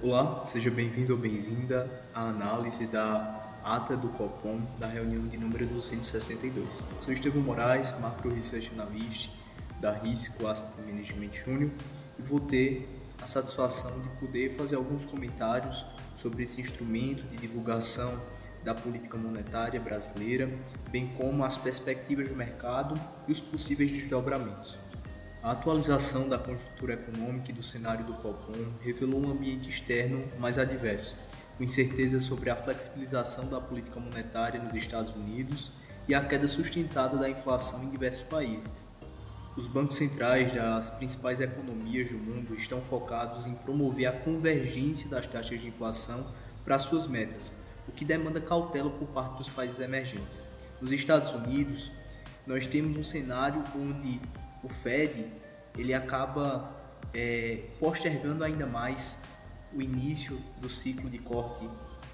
Olá, seja bem-vindo ou bem-vinda à análise da ata do Copom da reunião de número 262. Sou Estevão Moraes, Macro Research Analyst da Risco Asset Management Júnior e vou ter a satisfação de poder fazer alguns comentários sobre esse instrumento de divulgação da política monetária brasileira, bem como as perspectivas do mercado e os possíveis desdobramentos. A atualização da conjuntura econômica e do cenário do Copom revelou um ambiente externo mais adverso, com incertezas sobre a flexibilização da política monetária nos Estados Unidos e a queda sustentada da inflação em diversos países. Os bancos centrais das principais economias do mundo estão focados em promover a convergência das taxas de inflação para suas metas, o que demanda cautela por parte dos países emergentes. Nos Estados Unidos, nós temos um cenário onde o Fed ele acaba postergando ainda mais o início do ciclo de corte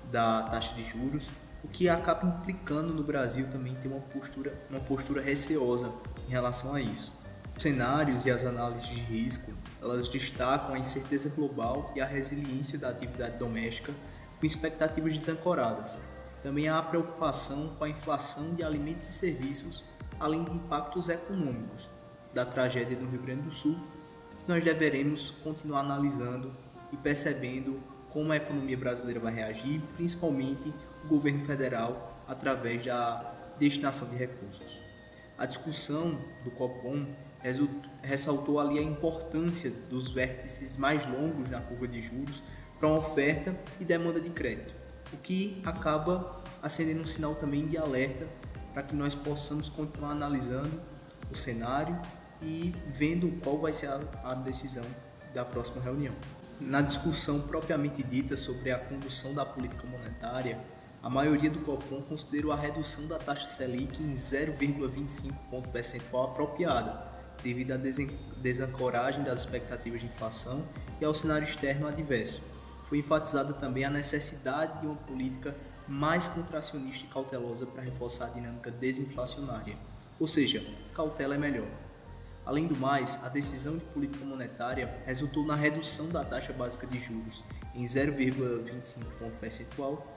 da taxa de juros, o que acaba implicando no Brasil também ter uma postura receosa em relação a isso. Os cenários e as análises de risco, elas destacam a incerteza global e a resiliência da atividade doméstica com expectativas desancoradas. Também há a preocupação com a inflação de alimentos e serviços, além de impactos econômicos da tragédia no Rio Grande do Sul, que nós deveremos continuar analisando e percebendo como a economia brasileira vai reagir, principalmente o governo federal, através da destinação de recursos. A discussão do Copom ressaltou ali a importância dos vértices mais longos na curva de juros para uma oferta e demanda de crédito, o que acaba acendendo um sinal também de alerta para que nós possamos continuar analisando o cenário e vendo qual vai ser a decisão da próxima reunião. Na discussão propriamente dita sobre a condução da política monetária, a maioria do Copom considerou a redução da taxa Selic em 0,25 ponto percentual apropriada, devido à desancoragem das expectativas de inflação e ao cenário externo adverso. Foi enfatizada também a necessidade de uma política mais contracionista e cautelosa para reforçar a dinâmica desinflacionária, ou seja, cautela é melhor. Além do mais, a decisão de política monetária resultou na redução da taxa básica de juros em 0,25 ponto percentual,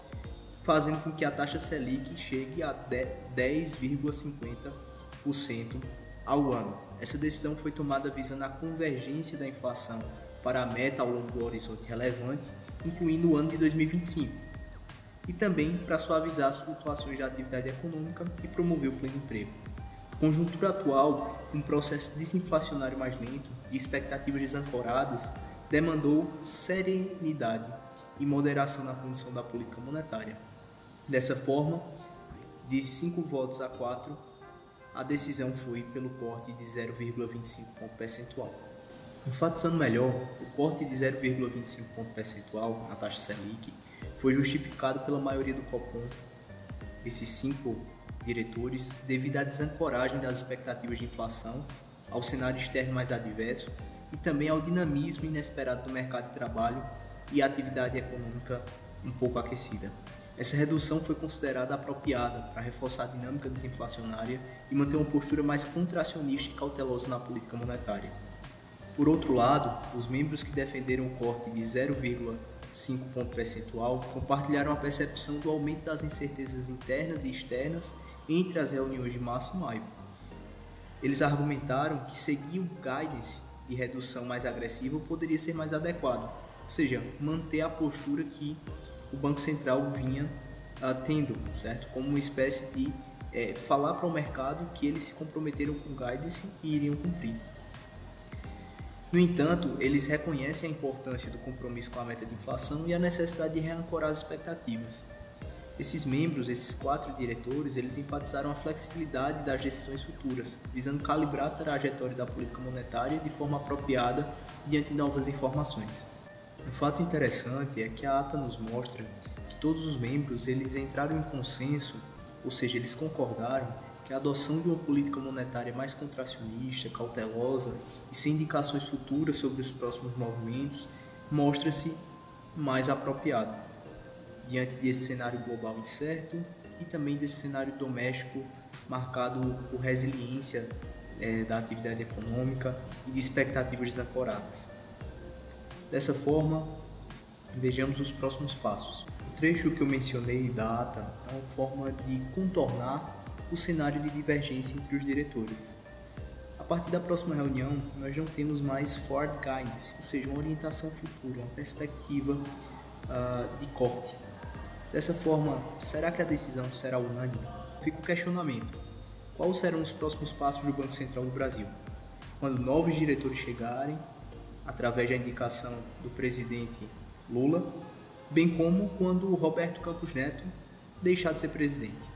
fazendo com que a taxa Selic chegue a 10,50% ao ano. Essa decisão foi tomada visando a convergência da inflação para a meta ao longo do horizonte relevante, incluindo o ano de 2025, e também para suavizar as flutuações da atividade econômica e promover o pleno emprego. A conjuntura atual, com um processo desinflacionário mais lento e expectativas desancoradas, demandou serenidade e moderação na condução da política monetária. Dessa forma, de 5 votos a 4, a decisão foi pelo corte de 0,25 ponto percentual. Enfatizando melhor, o corte de 0,25 ponto percentual na taxa Selic foi justificado pela maioria do Copom, esses 5 diretores, devido à desancoragem das expectativas de inflação, ao cenário externo mais adverso e também ao dinamismo inesperado do mercado de trabalho e à atividade econômica um pouco aquecida. Essa redução foi considerada apropriada para reforçar a dinâmica desinflacionária e manter uma postura mais contracionista e cautelosa na política monetária. Por outro lado, os membros que defenderam o corte de 0,5 ponto percentual compartilharam a percepção do aumento das incertezas internas e externas entre as reuniões de março e maio. Eles argumentaram que seguir o guidance de redução mais agressiva poderia ser mais adequado, ou seja, manter a postura que o Banco Central vinha tendo, certo? Como uma espécie de falar para o mercado que eles se comprometeram com o guidance e iriam cumprir. No entanto, eles reconhecem a importância do compromisso com a meta de inflação e a necessidade de reancorar as expectativas. Esses membros, esses 4 diretores, eles enfatizaram a flexibilidade das decisões futuras, visando calibrar a trajetória da política monetária de forma apropriada diante de novas informações. Um fato interessante é que a ata nos mostra que todos os membros eles entraram em consenso, ou seja, eles concordaram que a adoção de uma política monetária mais contracionista, cautelosa e sem indicações futuras sobre os próximos movimentos mostra-se mais apropriado, diante desse cenário global incerto e também desse cenário doméstico marcado por resiliência da atividade econômica e de expectativas desancoradas. Dessa forma, vejamos os próximos passos. O trecho que eu mencionei da ata é uma forma de contornar o cenário de divergência entre os diretores. A partir da próxima reunião, nós não temos mais forward guidance, ou seja, uma orientação futura, uma perspectiva de corte. Dessa forma, será que a decisão será unânime? Fica o questionamento. Quais serão os próximos passos do Banco Central do Brasil? Quando novos diretores chegarem, através da indicação do presidente Lula, bem como quando Roberto Campos Neto deixar de ser presidente.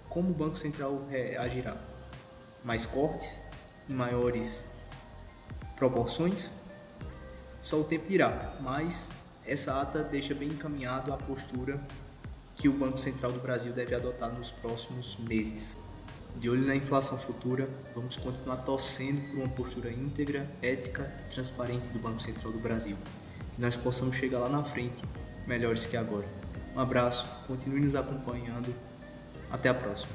Como o Banco Central agirá? Mais cortes? Em maiores proporções? Só o tempo dirá, mas essa ata deixa bem encaminhado a postura que o Banco Central do Brasil deve adotar nos próximos meses. De olho na inflação futura, vamos continuar torcendo por uma postura íntegra, ética e transparente do Banco Central do Brasil. Que nós possamos chegar lá na frente melhores que agora. Um abraço, continue nos acompanhando. Até a próxima.